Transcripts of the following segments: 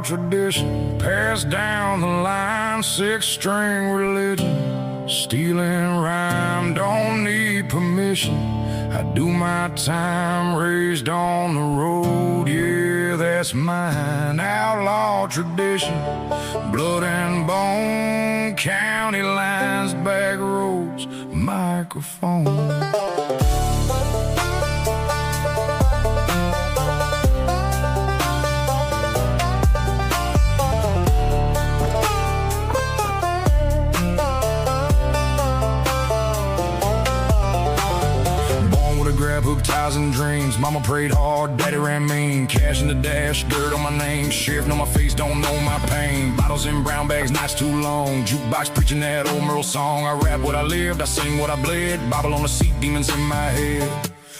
tradition, passed down the line, six-string religion. Stealing rhyme, don't need permission. I do my time, raised on the road, yeah, that's mine. Outlaw tradition, blood and bone, county lines, back roads, microphone. Grab hook ties and dreams. Mama prayed hard, daddy ran mean. Cash in the dash, dirt on my name. Sheriff on my face, don't know my pain. Bottles in brown bags, nights too long. Jukebox preaching that old Merle song. I rap what I lived, I sing what I bled. Bible on the seat, demons in my head.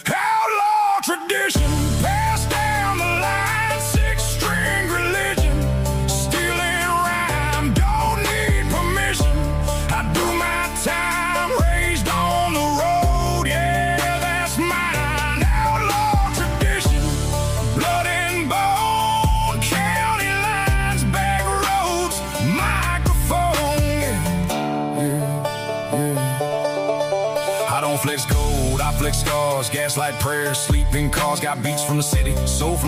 Outlaw tradition, passed down the line. Six-string religion, stealing rhyme, don't need permission. I do my time, raised on the road, yeah. I don't flex gold, I flex scars. Gaslight prayers, sleeping cars. Got beats from the city, soul from the